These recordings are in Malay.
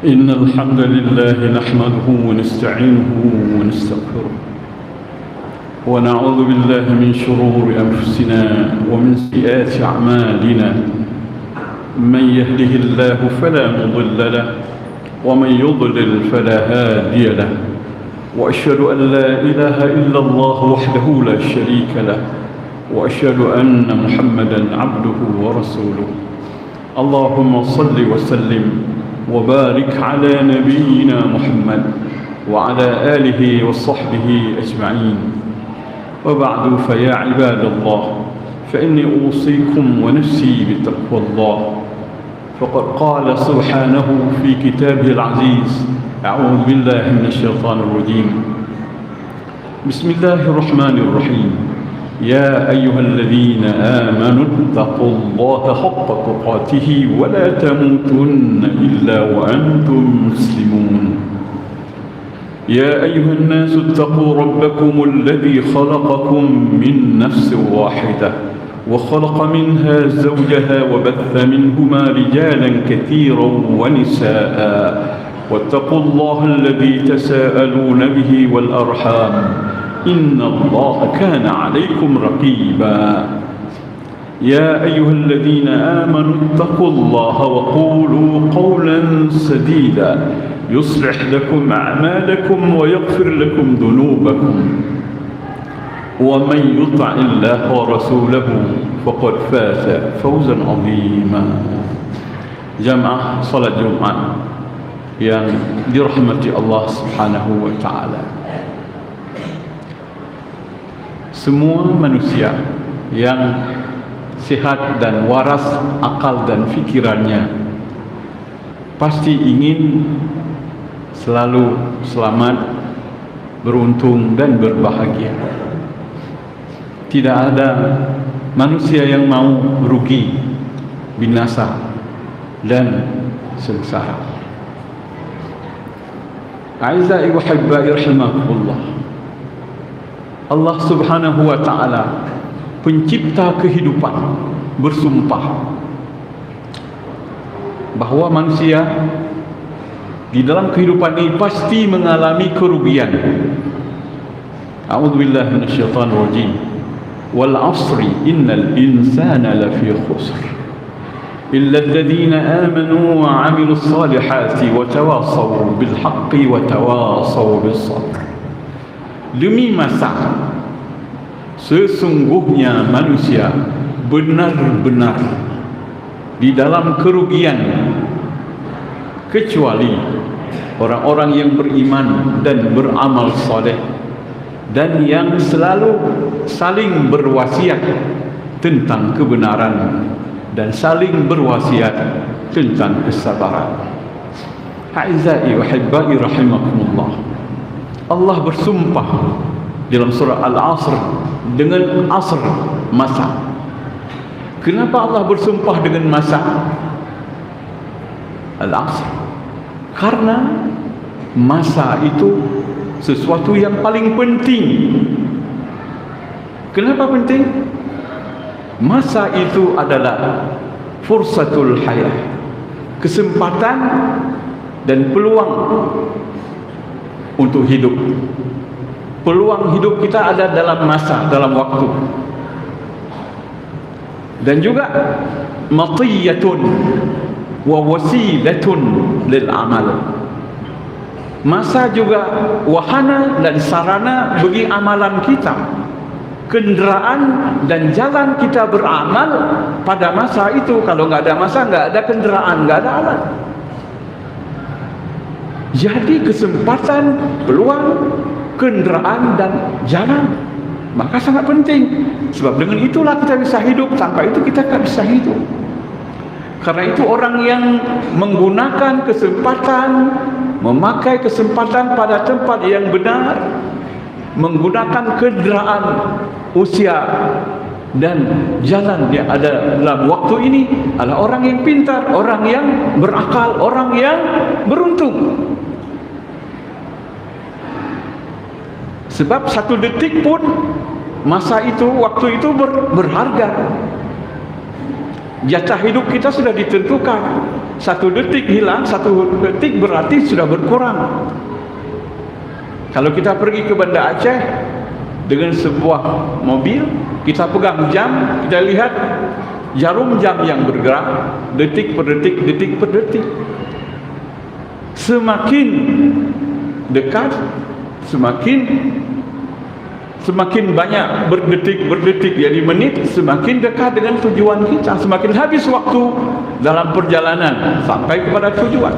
إن الحمد لله نحمده ونستعينه ونستغفره ونعوذ بالله من شرور أنفسنا ومن سيئات أعمالنا. من يهده الله فلا مضل له ومن يضلل فلا هادي له، وأشهد أن لا إله إلا الله وحده لا شريك له، وأشهد أن محمدا عبده ورسوله. اللهم صل وسلم وبارك على نبينا محمد وعلى آله وصحبه أجمعين. وبعد، فيا عباد الله، فإني أوصيكم ونفسي بتقوى الله. فقد قال سبحانه في كتابه العزيز: أعوذ بالله من الشيطان الرجيم، بسم الله الرحمن الرحيم. يا أيها الذين آمنوا اتقوا الله حق تقاته ولا تموتن إلا وأنتم مسلمون. يا أيها الناس اتقوا ربكم الذي خلقكم من نفس واحدة وخلق منها زوجها وبث منهما رجالا كثيرا ونساء، واتقوا الله الذي تساءلون به والأرحام، إن الله كان عليكم رقيبا. يا أيها الذين آمنوا اتقوا الله وقولوا قولا سديدا يصلح لكم أعمالكم ويغفر لكم ذنوبكم، ومن يطع الله ورسوله فقد فاز فوزا عظيما. Jamaah salat Jumat yang dirahmati Allah Subhanahu wa taala. Semua manusia yang sihat dan waras akal dan fikirannya pasti ingin selalu selamat, beruntung dan berbahagia. Tidak ada manusia yang mau rugi, binasa dan sengsara. A'izai wa hibbai rahimakumullah. Allah Subhanahu wa ta'ala, pencipta kehidupan, bersumpah bahawa manusia di dalam kehidupan ini pasti mengalami kerugian. A'udzubillahi minasyaitonir rajim. Wal 'ashri innal insana lafi khusr illa alladhina amanu wa 'amilus salihati wa tawassaw bil haqqi wa tawassaw bis sabr. Demi masa, sesungguhnya manusia benar-benar di dalam kerugian, kecuali orang-orang yang beriman dan beramal soleh dan yang selalu saling berwasiat tentang kebenaran dan saling berwasiat tentang kesabaran. A'izai wa hibbai rahimakumullah. Allah bersumpah dalam surah Al-Asr dengan asr, masa. Kenapa Allah bersumpah dengan masa Al-Asr? Karena masa itu sesuatu yang paling penting. Kenapa penting? Masa itu adalah fursatul hayah, kesempatan dan peluang untuk hidup. Peluang hidup kita ada dalam masa, dalam waktu. Dan juga matiyatun wa wasilatun lil amal. Masa juga wahana dan sarana bagi amalan kita, kenderaan dan jalan kita beramal pada masa itu. Kalau nggak ada masa, nggak ada kenderaan, nggak ada alat. Jadi kesempatan, peluang, kenderaan dan jalan, maka sangat penting. Sebab dengan itulah kita bisa hidup. Tanpa itu kita tak bisa hidup. Karena itu orang yang menggunakan kesempatan, memakai kesempatan pada tempat yang benar, menggunakan kenderaan, usia dan jalan yang ada dalam waktu ini adalah orang yang pintar, orang yang berakal, orang yang beruntung. Sebab satu detik pun masa itu, waktu itu berharga. Jatah hidup kita sudah ditentukan. 1 detik hilang, 1 detik berarti sudah berkurang. Kalau kita pergi ke Banda Aceh dengan sebuah mobil, kita pegang jam, kita lihat jarum jam yang bergerak detik per detik, detik per detik. Semakin dekat, semakin banyak berdetik jadi menit, semakin dekat dengan tujuan kita, semakin habis waktu dalam perjalanan sampai kepada tujuan.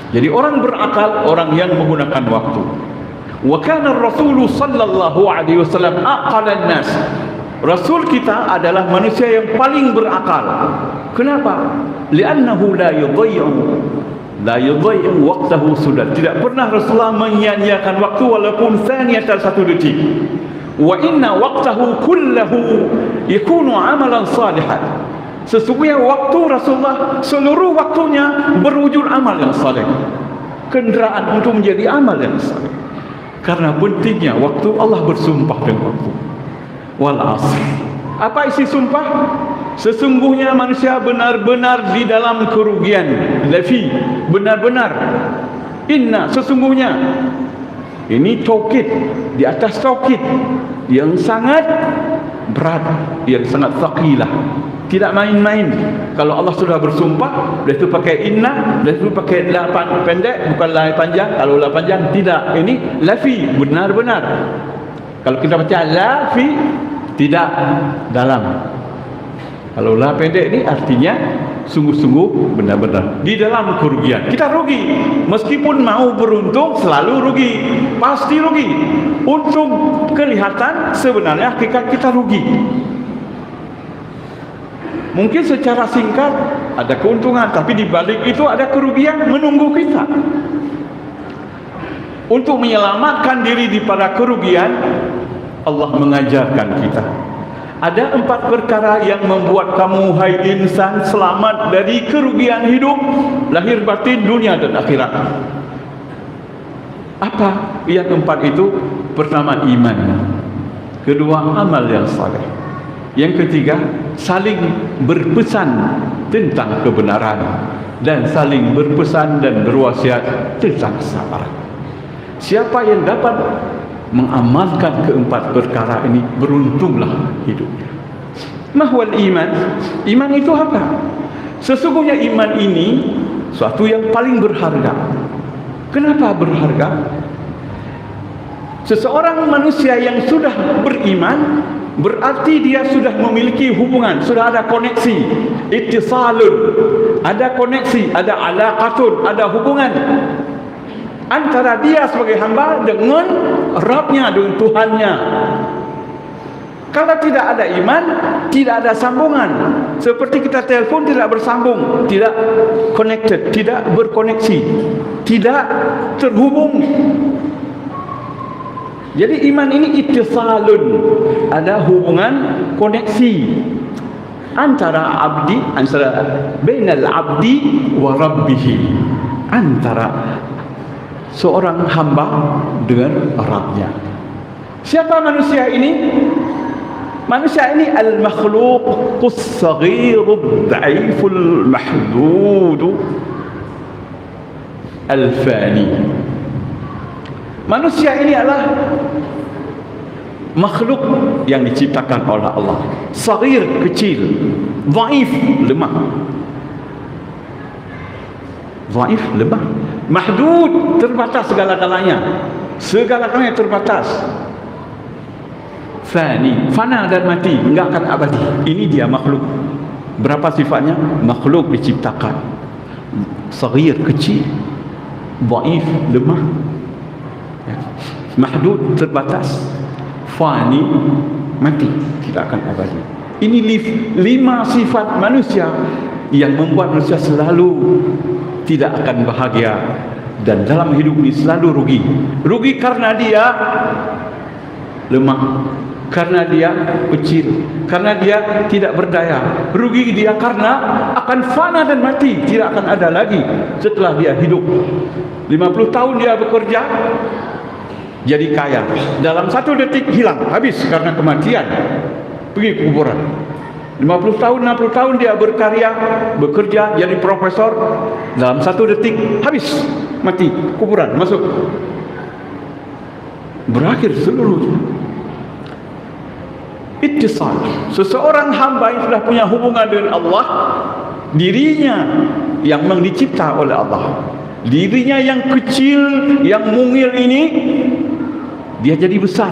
Jadi orang berakal, orang yang menggunakan waktu. Wa kana ar-rasul sallallahu alaihi wasallam aqalan nas. Rasul kita adalah manusia yang paling berakal. Kenapa? Li'annahu la yudhayyi'u waqtahu sudah. Tidak pernah Rasulullah menyia-nyiakan waktu walaupun saniyatan 1 detik. Wa inna waqtahu kullahu yakunu amalan salihan. Sesungguhnya waktu Rasulullah seluruh waktunya berwujud amal yang saleh. Kenderaan untuk menjadi amal yang saleh. Karena pentingnya waktu, Allah bersumpah dengan waktu. Wal asr. Apa isi sumpah? Sesungguhnya manusia benar-benar di dalam kerugian. Lafi, benar-benar. Inna, sesungguhnya. Ini taukid, di atas taukid yang sangat berat, yang sangat thaqilah. Tidak main-main. Kalau Allah sudah bersumpah, dah itu pakai inna, dah itu pakai la pendek, bukan la panjang. Kalau la panjang tidak. Ini lafi, benar-benar. Kalau kita baca lafi, tidak dalam. Kalau la pendek ini artinya sungguh-sungguh, benar-benar di dalam kerugian. Kita rugi, meskipun mau beruntung selalu rugi, pasti rugi. Untung kelihatan, sebenarnya hakikat kita rugi. Mungkin secara singkat ada keuntungan, tapi di balik itu ada kerugian menunggu kita. Untuk menyelamatkan diri daripada kerugian, Allah mengajarkan kita. Ada 4 perkara yang membuat kamu, hai insan, selamat dari kerugian hidup, lahir batin, dunia dan akhirat. Apa yang 4 itu? Pertama, iman. Kedua, amal yang saleh. Yang ketiga, saling berpesan tentang kebenaran dan saling berpesan dan berwasiat tentang kesabaran. Siapa yang dapat mengamalkan ke-4 perkara ini, beruntunglah hidupnya. Mahwal iman. Iman itu apa? Sesungguhnya iman ini suatu yang paling berharga. Kenapa berharga? Seseorang manusia yang sudah beriman, berarti dia sudah memiliki hubungan, sudah ada koneksi, ittisalun, ada koneksi, ada alaqatun, ada hubungan antara dia sebagai hamba dengan Rabbnya, dengan Tuhannya. Kalau tidak ada iman, tidak ada sambungan. Seperti kita telepon tidak bersambung, tidak connected, tidak berkoneksi, tidak terhubung. Jadi iman ini ittisalun, ada hubungan, koneksi antara abdi, antara bainal abdi wa rabbih, antara seorang hamba dengan Rabbnya. Siapa manusia ini? Manusia ini al-makhluqus saghirud da'iful mahdud al-fani. Manusia ini adalah makhluk yang diciptakan oleh Allah. Saghir, kecil. Dhaif, lemah. Dhaif, lemah. Mahdud, terbatas segala-galanya. Segala-galanya terbatas. Fani, fana dan mati, enggak akan abadi. Ini dia makhluk. Berapa sifatnya? Makhluk diciptakan. Saghir, kecil. Dhaif, lemah. Mahdud, terbatas. Fani, mati, tidak akan abadi. Ini 5 sifat manusia yang membuat manusia selalu tidak akan bahagia dan dalam hidup ini selalu rugi. Rugi karena dia lemah, karena dia kecil, karena dia tidak berdaya. Rugi dia karena akan fana dan mati, tidak akan ada lagi setelah dia hidup. 50 tahun dia bekerja, jadi kaya, dalam 1 detik hilang, habis karena kematian, pergi ke kuburan. 50 tahun, 60 tahun dia berkarya, bekerja, jadi profesor. Dalam 1 detik, habis, mati, kuburan, masuk. Berakhir seluruhnya. Ittisal. Seseorang hamba yang sudah punya hubungan dengan Allah, dirinya yang memang dicipta oleh Allah, dirinya yang kecil, yang mungil ini, dia jadi besar.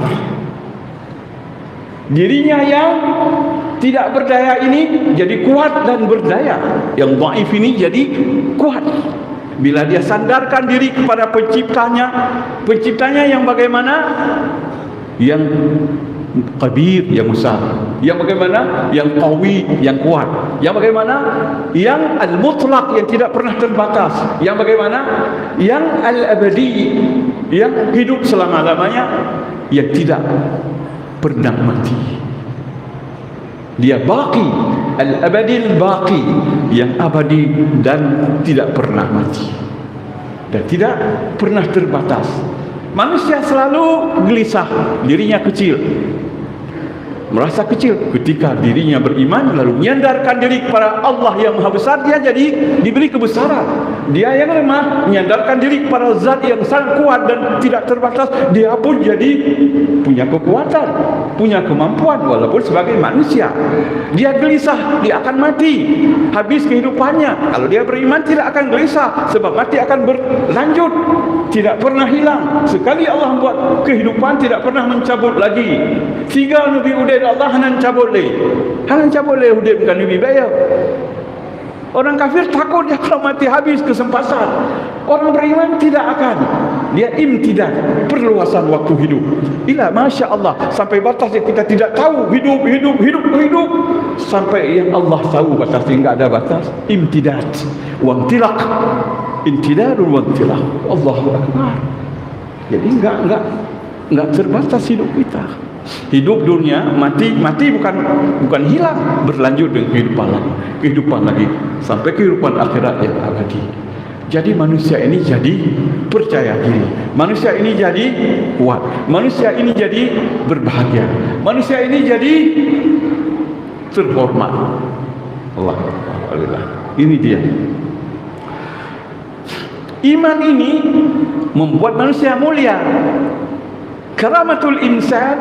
Dirinya yang tidak berdaya ini jadi kuat dan berdaya. Yang dhaif ini jadi kuat. Bila dia sandarkan diri kepada penciptanya, penciptanya yang bagaimana? Yang kabir, yang besar. Yang bagaimana? Yang qawi, yang kuat. Yang bagaimana? Yang al-mutlaq, yang tidak pernah terbatas. Yang bagaimana? Yang al-abadi, yang hidup selama-lamanya, yang tidak pernah mati. Dia baqi, al-abadil baqi, yang abadi dan tidak pernah mati dan tidak pernah terbatas. Manusia selalu gelisah, dirinya kecil, merasa kecil. Ketika dirinya beriman lalu menyandarkan diri kepada Allah yang Maha Besar, dia jadi diberi kebesaran. Dia yang lemah menyandarkan diri kepada zat yang sangat kuat dan tidak terbatas, dia pun jadi punya kekuatan, punya kemampuan walaupun sebagai manusia. Dia gelisah, dia akan mati, habis kehidupannya. Kalau dia beriman tidak akan gelisah, sebab mati akan berlanjut, tidak pernah hilang. Sekali Allah membuat kehidupan, tidak pernah mencabut lagi. Sehingga Nabi Udaid Allah hanan cabut leh. Hanan cabut leh Udaid bukan lebih bayar. Orang kafir takut dia kalau mati habis kesempatan. Orang beriman tidak akan. Dia imtidad, perluasan waktu hidup. Ila Masya Allah, sampai batas yang kita tidak tahu. Hidup. Sampai yang Allah tahu batas, tidak ada batas. Imtidad, wantilaq. Intidadul wantilaq. Allahu Akbar. Jadi enggak terbatas hidup kita. Hidup dunia, mati bukan hilang, berlanjut dengan kehidupan lagi sampai kehidupan akhirat yang abadi. Jadi manusia ini jadi percaya diri, manusia ini jadi kuat, manusia ini jadi berbahagia, manusia ini jadi terhormat. Alhamdulillah. Ini dia. Iman ini membuat manusia mulia. Karamatul insan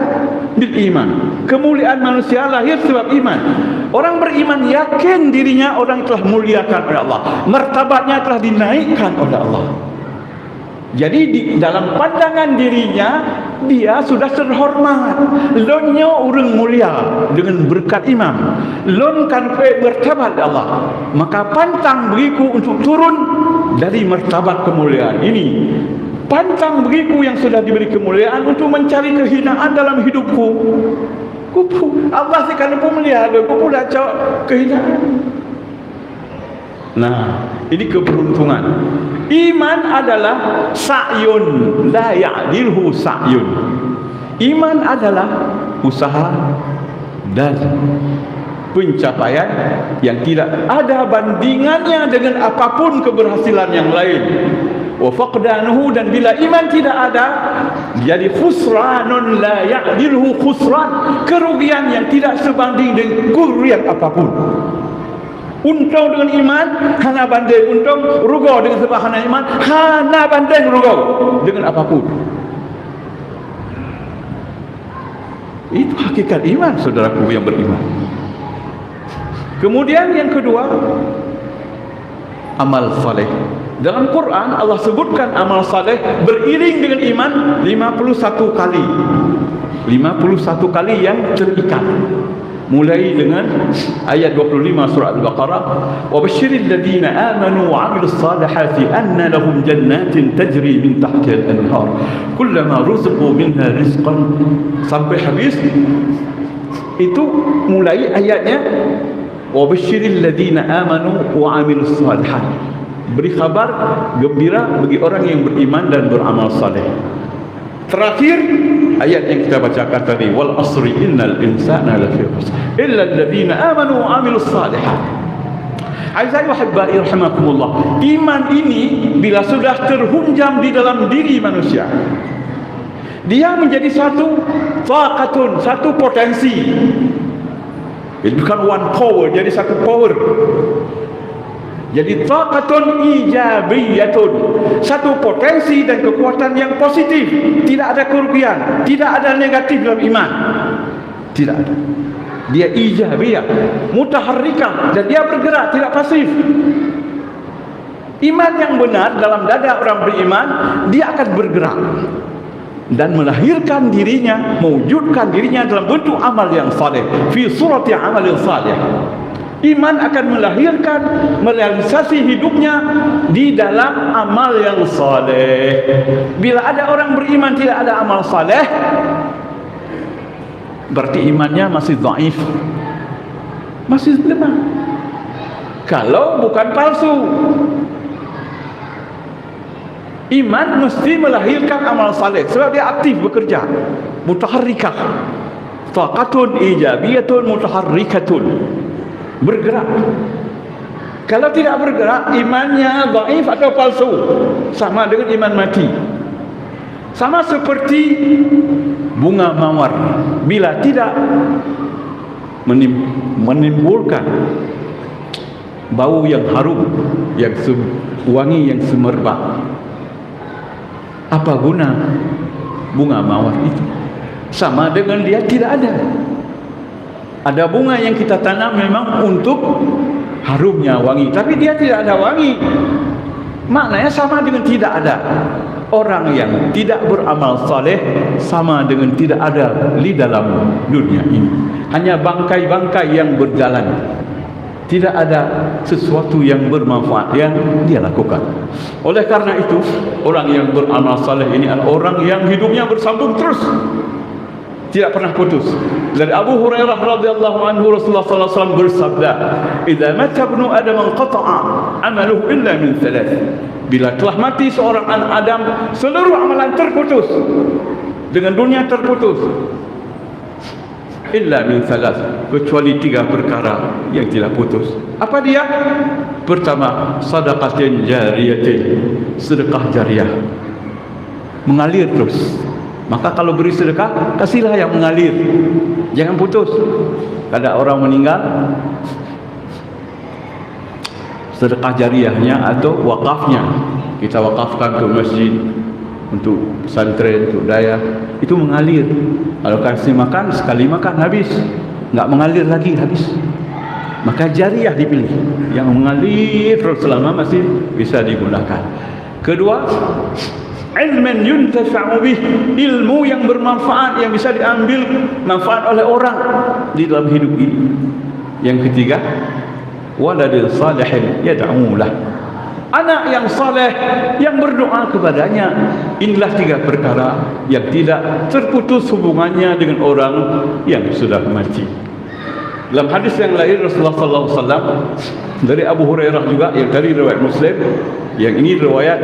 bil iman. Kemuliaan manusia lahir sebab iman. Orang beriman yakin dirinya orang telah muliakan oleh Allah, martabatnya telah dinaikkan oleh Allah. Jadi di dalam pandangan dirinya dia sudah terhormat. Lonnya orang mulia dengan berkat iman. Lon kan bertabat Allah. Maka pantang bagiku untuk turun dari martabat kemuliaan ini. Pantang bagiku yang sudah diberi kemuliaan untuk mencari kehinaan dalam hidupku. Allah sekarang pun melihat aku pula kehinaan. Nah, ini keberuntungan. Iman adalah sa'yun la ya'dilhu sa'yun. Iman adalah usaha dan pencapaian yang tidak ada bandingannya dengan apapun keberhasilan yang lain. Wa faqdanuhu, dan bila iman tidak ada, jadi khusranun la ya'dilhu khusran, kerugian yang tidak sebanding dengan kerugian apapun. Untung dengan iman hana banding untung, rugo dengan sebab hana iman hana banding rugo dengan apapun. Itu hakikat iman, saudaraku yang beriman. Kemudian yang kedua, amal saleh. Dalam Quran Allah sebutkan amal saleh beriring dengan iman 51 kali. 51 kali yang terikat. Mulai dengan ayat 25 surah Al-Baqarah, wa basyiril ladzina amanu wa 'amilus salihati anna lahum jannatin tajri min tahtiha al-anhar kullama ruziqu minha rizqan, sampai habis. Itu mulai ayatnya wa basyiril ladzina amanu wa 'amilus salihati. Beri kabar gembira bagi orang yang beriman dan beramal saleh. Terakhir ayat yang kita bacakan tadi, wal asri innal insana lafi khusr illa alladziina amanu wa 'amilus shalihat. Aizai wa habbai rahimakumullah. Iman ini bila sudah terhunjam di dalam diri manusia, dia menjadi satu taqatun, satu potensi. Jadi bukan one power, jadi satu power. Jadi taqatun ijabiyatun, satu potensi dan kekuatan yang positif. Tidak ada kerugian, tidak ada negatif dalam iman. Tidak ada. Dia ijabiyah, mutaharrikah, dan dia bergerak, tidak pasif. Iman yang benar dalam dada orang beriman, dia akan bergerak dan melahirkan dirinya, mewujudkan dirinya dalam bentuk amal yang saleh, fi surati amalin saleh. Iman akan melahirkan, merealisasi hidupnya di dalam amal yang saleh. Bila ada orang beriman tidak ada amal saleh, berarti imannya masih dhaif, masih lemah. Kalau bukan palsu, iman mesti melahirkan amal saleh sebab dia aktif bekerja, mutaharrikah, taqatun ijabiyatun mutaharrikatun, bergerak. Kalau tidak bergerak, imannya dhaif atau palsu, sama dengan iman mati. Sama seperti bunga mawar, bila tidak menimbulkan bau yang harum, yang wangi, yang semerbak, apa guna bunga mawar itu? Sama dengan dia tidak ada. Ada bunga yang kita tanam memang untuk harumnya, wangi, tapi dia tidak ada wangi. Maknanya sama dengan tidak ada. Orang yang tidak beramal saleh sama dengan tidak ada di dalam dunia ini. Hanya bangkai-bangkai yang berjalan. Tidak ada sesuatu yang bermanfaat yang dia lakukan. Oleh karena itu, orang yang beramal saleh ini adalah orang yang hidupnya bersambung terus, tidak pernah putus. Dari Abu Hurairah radhiyallahu anhu, Rasulullah sallallahu alaihi wasallam bersabda, "Idza mata ibnu Adam qata'a 'amaluhu illa min thalath." Bila telah mati seorang anak Adam, seluruh amalan terputus. Dengan dunia terputus. Illa min thalath, kecuali 3 perkara yang tidak putus. Apa dia? Pertama, sadaqatin jariyatin, sedekah jariah, mengalir terus. Maka kalau beri sedekah, kasihlah yang mengalir, jangan putus. Ada orang meninggal, sedekah jariahnya atau wakafnya kita wakafkan ke masjid, untuk pesantren, untuk daya, itu mengalir. Kalau kasih makan, sekali makan habis, nggak mengalir lagi, habis. Maka jariah dipilih, yang mengalir terus selama masih bisa digunakan. Kedua, ilman yuntafa'u bih, ilmu yang bermanfaat, yang bisa diambil manfaat oleh orang di dalam hidup ini. Yang ketiga, waladil salihin yad'u lah, anak yang saleh yang berdoa kepadanya. Inilah 3 perkara yang tidak terputus hubungannya dengan orang yang sudah mati. Dalam hadis yang lain, Rasulullah sallallahu alaihi wasallam dari Abu Hurairah juga, yang dari riwayat Muslim, yang ini riwayat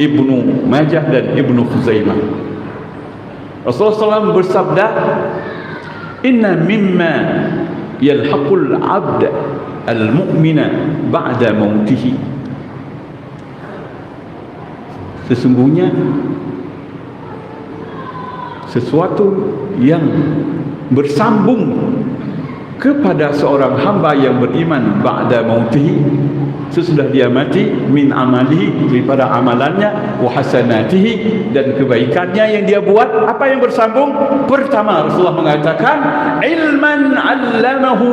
Ibnu Majah dan Ibnu Khuzaimah, Rasulullah SAW bersabda, "Inna mimma yalhaqul 'abd al-mu'mina ba'da mautihi." Sesungguhnya sesuatu yang bersambung kepada seorang hamba yang beriman ba'da mautihi, sesudah dia mati, min amalihi, daripada amalannya, wa hasanatihi, dan kebaikannya yang dia buat. Apa yang bersambung? Pertama, Rasulullah mengatakan, ilman 'allamahu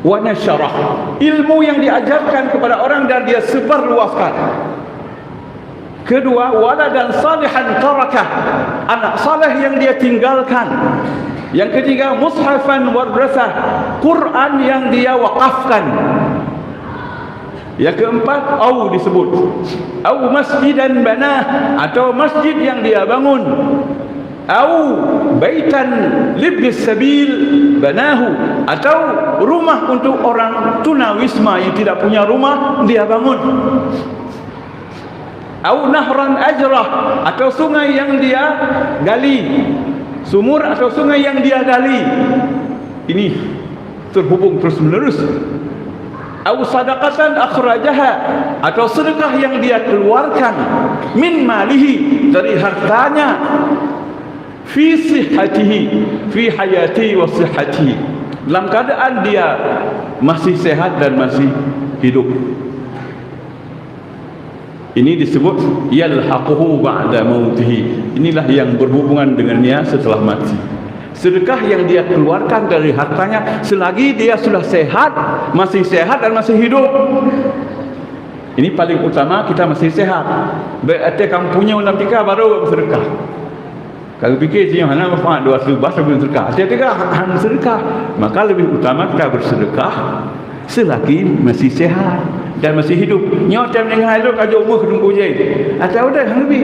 wa nasyarah, ilmu yang diajarkan kepada orang dan dia sebarluaskan. Kedua, waladan salihan tarakah, anak saleh yang dia tinggalkan. Yang ketiga, mushafan warasah, Quran yang dia wakafkan. Yang keempat, au disebut, au masjidan banah, atau masjid yang dia bangun, au baitan libnis sabil banahu, atau rumah untuk orang tunawisma yang tidak punya rumah dia bangun, au nahran ajrah, atau sungai yang dia gali, sumur atau sungai yang dia gali, ini terhubung terus menerus. Au sadaqatan akhrajaha, atau sedekah yang dia keluarkan, min malihi, dari hartanya, fi sihhatihi, fi hayatihi wa sihhatihi, dalam keadaan dia masih sehat dan masih hidup. Ini disebut yalhaquhu ba'da mautihi. Inilah yang berhubungan dengannya setelah mati. Sedekah yang dia keluarkan dari hartanya selagi dia sudah sehat dan masih hidup. Ini paling utama, kita masih sehat. Berarti kamu punya ulang tika baru bersedekah. Kalau fikir dia hanya apa dua sebab sebelum sedekah. Dia tidak hanya sedekah. Maka lebih utama kita bersedekah selagi masih sehat dan masih hidup. Nyok time meninggal itu kajo umur kedung je. Atau dah lebih.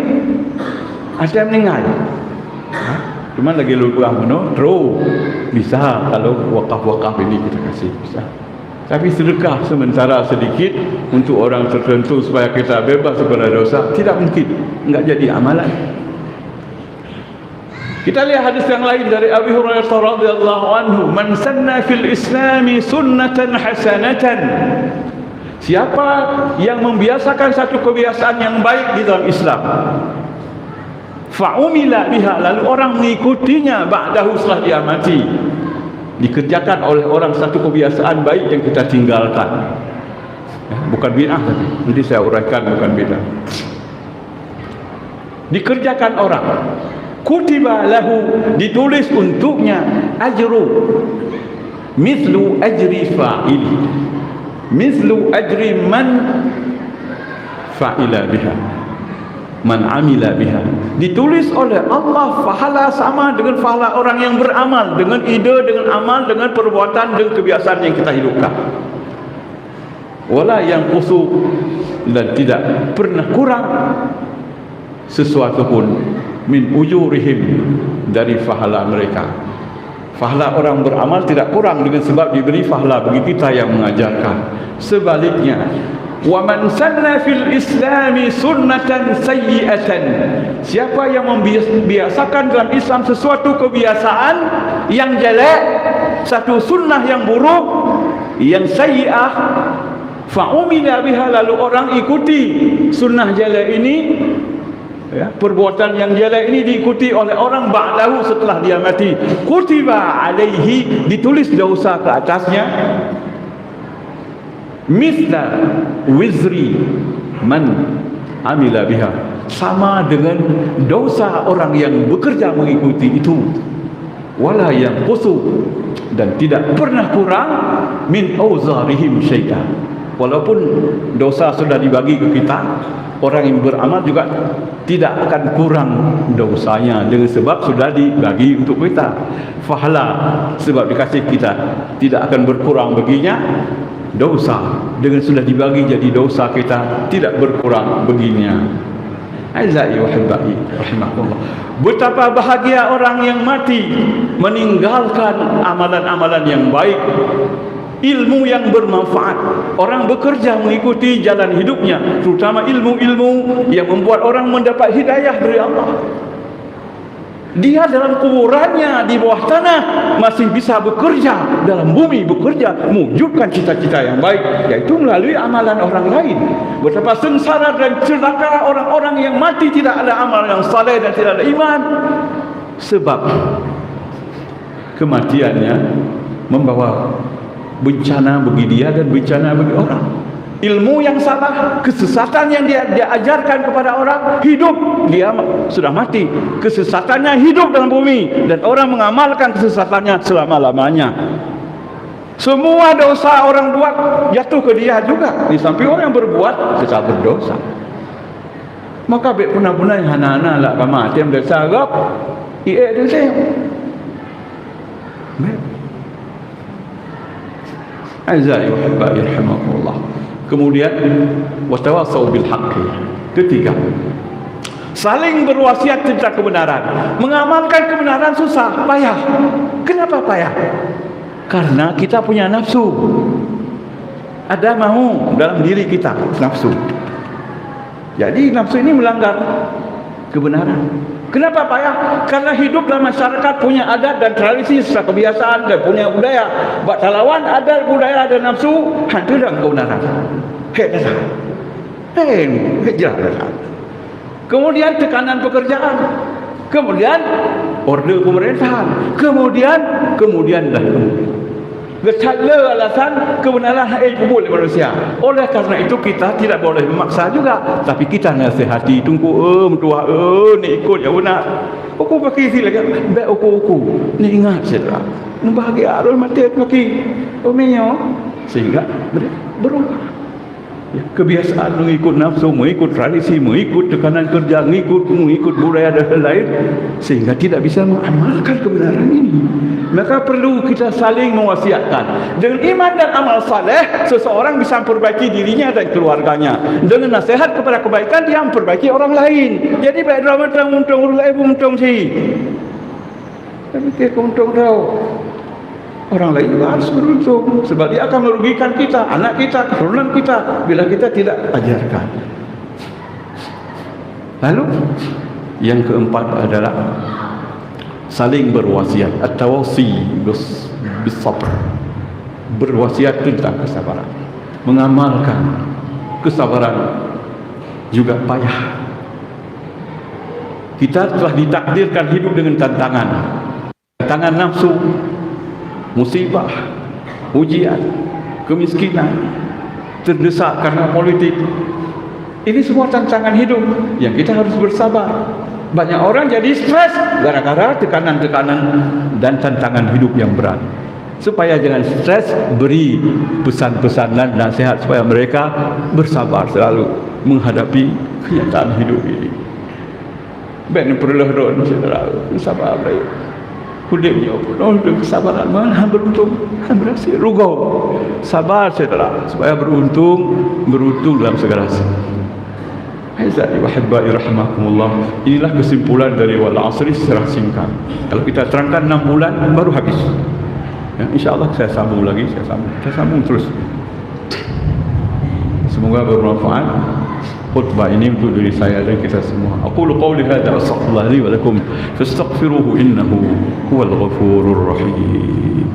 Ada meninggal. Cuma lagi kurang mana? Terus bisa kalau wakaf-wakaf ini kita kasih bisa. Tapi sedekah sementara sedikit untuk orang tertentu supaya kita bebas daripada dosa tidak mungkin. Enggak jadi amalan. Kita lihat hadis yang lain dari Abi Hurairah radhiyallahu anhu, "Man sanna fil Islami sunnatan hasanatan." Siapa yang membiasakan satu kebiasaan yang baik di dalam Islam, fa'umila biha, lalu orang mengikutinya ba'dahu setelah dia mati, dikerjakan oleh orang satu kebiasaan baik yang kita tinggalkan. Bukan bid'ah tadi, nanti saya uraikan bukan bid'ah. Dikerjakan orang, kutiba lahu, ditulis untuknya ajru mithlu ajri fa'ili, mithlu ajri man fa'ila biha, man amila biha. Ditulis oleh Allah pahala sama dengan pahala orang yang beramal dengan ide, dengan amal, dengan perbuatan dan kebiasaan yang kita hidupkan. Wala yang qusu, dan tidak pernah kurang sesuatu pun min ujurihim, dari pahala mereka. Pahala orang beramal tidak kurang dengan sebab diberi pahala bagi kita yang mengajarkan. Sebaliknya, wa man sanna fil islami sunnatan sayyi'atan, siapa yang membiasakan dalam Islam sesuatu kebiasaan yang jelek, satu sunnah yang buruk, yang sayyi'ah, fa'umila biha, lalu orang ikuti sunnah jelek ini, ya, perbuatan yang jelek ini diikuti oleh orang ba'dahu setelah dia mati, kutiba alaihi, ditulis dosa ke atasnya, mithla wizri man amila biha, sama dengan dosa orang yang bekerja mengikuti itu, wala yang qusu, dan tidak pernah kurang min auzarihim syai'an. Walaupun dosa sudah dibagi ke kita, orang yang beramal juga tidak akan kurang dosanya dengan sebab sudah dibagi untuk kita. Pahala sebab dikasih kita tidak akan berkurang baginya. Dosa dengan sudah dibagi jadi dosa kita tidak berkurang baginya. Aizai wa hibai rahimakumullah. Betapa bahagia orang yang mati meninggalkan amalan-amalan yang baik, ilmu yang bermanfaat. Orang bekerja mengikuti jalan hidupnya, terutama ilmu-ilmu yang membuat orang mendapat hidayah dari Allah. Dia dalam kuburannya di bawah tanah masih bisa bekerja dalam bumi, bekerja mewujudkan cita-cita yang baik, yaitu melalui amalan orang lain. Betapa sengsara dan celaka orang-orang yang mati tidak ada amal yang saleh dan tidak ada iman, sebab kematiannya membawa bencana bagi dia dan bencana bagi orang. Ilmu yang salah, kesesatan yang dia ajarkan kepada orang, hidup, dia sudah mati, kesesatannya hidup dalam bumi, dan orang mengamalkan kesesatannya selama-lamanya. Semua dosa orang buat jatuh ke dia juga, di samping orang yang berbuat tetap berdosa. Maka baik punah-punah yang anak-anak lah mati yang dosa agak dia saya. Azza wa jalla yarhamukallah. Kemudian watawasau bil haqqi. Ketiga, saling berwasiat tentang kebenaran. Mengamalkan kebenaran susah, payah. Kenapa payah? Karena kita punya nafsu. Ada mahu dalam diri kita, nafsu. Jadi nafsu ini melanggar kebenaran. Kenapa payah? Karena hidup dalam masyarakat punya adat dan tradisi, secara kebiasaan dan punya budaya. Baktalawan ada budaya, ada nafsu, hantu dan kebenaran. Kemudian tekanan pekerjaan, kemudian order pemerintahan, kemudian dah. bercala alasan kebenaran kubur oleh manusia. Oleh karena itu kita tidak boleh memaksa juga, tapi kita nasihati, tunggu tua ni ikut yang benar. Aku pakai sila kan, baik aku ni ingat saudara, bahagia arul mati pakai omenyo sehingga berubah. Ya, kebiasaan mengikut nafsu, mengikut tradisi, mengikut tekanan kerja, mengikut budaya dan lain, sehingga tidak bisa mengamalkan kebenaran ini. Maka perlu kita saling mewasiatkan. Dengan iman dan amal saleh, seseorang bisa memperbaiki dirinya dan keluarganya. Dengan nasihat kepada kebaikan, dia memperbaiki orang lain. Jadi baik drama untung orang lain untung sih. Tapi dia untung tahu. Orang lain juga harus beruntung, sebab dia akan merugikan kita, anak kita, keturunan kita bila kita tidak ajarkan. Lalu yang keempat adalah saling berwasiat, at-tawasi bis-sabr. Berwasiat tentang kesabaran. Mengamalkan kesabaran juga payah. Kita telah ditakdirkan hidup dengan tantangan nafsu, musibah, ujian, kemiskinan, terdesak karena politik. Ini semua tantangan hidup yang kita harus bersabar. Banyak orang jadi stres gara-gara tekanan-tekanan dan tantangan hidup yang berat. Supaya jangan stres, beri pesan-pesan dan nasihat supaya mereka bersabar selalu menghadapi kenyataan hidup ini. Ben perlu ron saudara, sabar baik. Hudipnya penuh dengan kesabaran, mana beruntung, berhasil, rugau, sabar saudara, supaya beruntung dalam segala sesuatu. Aizati wa hibbai rahimakumullah. Inilah kesimpulan dari wal asri secara singkat. Kalau kita terangkan 6 bulan baru habis. Ya, insya-Allah saya sambung lagi, saya sambung terus. Semoga bermanfaat khutbah ini untuk diri saya dan kita semua. Aqulu qawli hadza wa astaghfirullah li wa lakum fastaghfiruhu innahu huwal ghafurur rahim.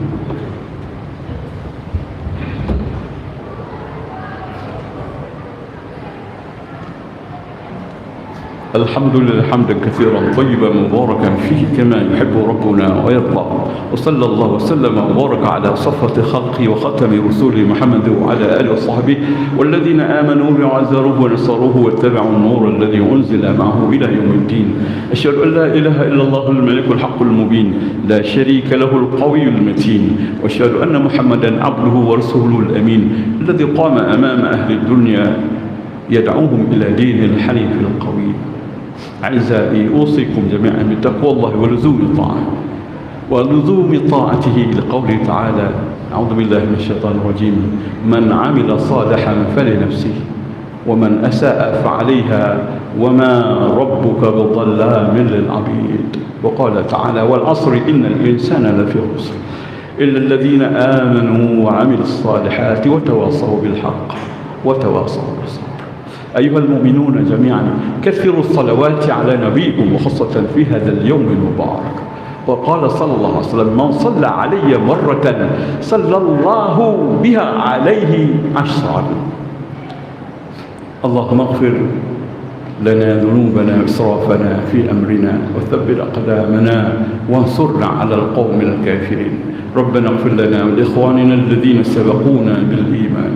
الحمد لله حمدا كثيرا طيبا مباركا فيه كما يحب ربنا ويرضى وصلى الله وسلم وبارك على صفوة خلقه وختم رسوله محمد وعلى آله وصحبه والذين آمنوا وعزروه ونصروه واتبعوا النور الذي أنزل معه إلى يوم الدين. أشهد أن لا إله إلا الله الملك الحق المبين لا شريك له القوي المتين وأشهد أن محمدا عبده ورسوله الأمين الذي قام أمام أهل الدنيا يدعوهم إلى دين الحنيف القويم. أعزائي أوصيكم جميعا بتقوى الله ولزوم طاعته لقوله تعالى أعوذ بالله من الشيطان الرجيم من عمل صالحا فلنفسه ومن أساء فعليها وما ربك بظلام للعبيد. وقال تعالى والعصر إن الإنسان لفي خسر إلا الذين آمنوا وعملوا الصالحات وتواصوا بالحق وتواصوا بالصبر. أيها المؤمنون جميعا كثروا الصلوات على نبيكم وخاصة في هذا اليوم المبارك. وقال صلى الله عليه وسلم من صلى علي مرة صلى الله بها عليه 10. اللهم اغفر لنا ذنوبنا وإسرافنا في أمرنا وثبت أقدامنا وانصرنا على القوم الكافرين. ربنا اغفر لنا ولإخواننا الذين سبقونا بالإيمان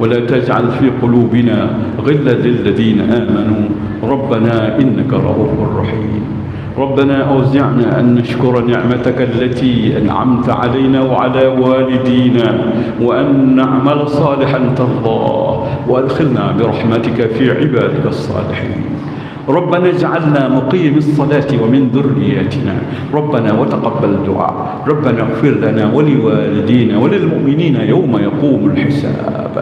ولا تجعل في قلوبنا غلا للذين آمنوا ربنا إنك رؤوف رحيم. ربنا أوزعنا أن نشكر نعمتك التي أنعمت علينا وعلى والدينا وأن نعمل صالحا ترضاه وأدخلنا برحمتك في عبادك الصالحين. ربنا اجعلنا مقيم الصلاة ومن ذرياتنا ربنا وتقبل دعاء. ربنا اغفر لنا ولوالدينا وللمؤمنين يوم يقوم الحساب.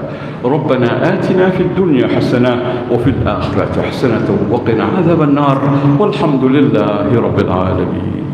ربنا آتنا في الدنيا حسنة وفي الآخرة حسنة وقنا عذاب النار والحمد لله رب العالمين.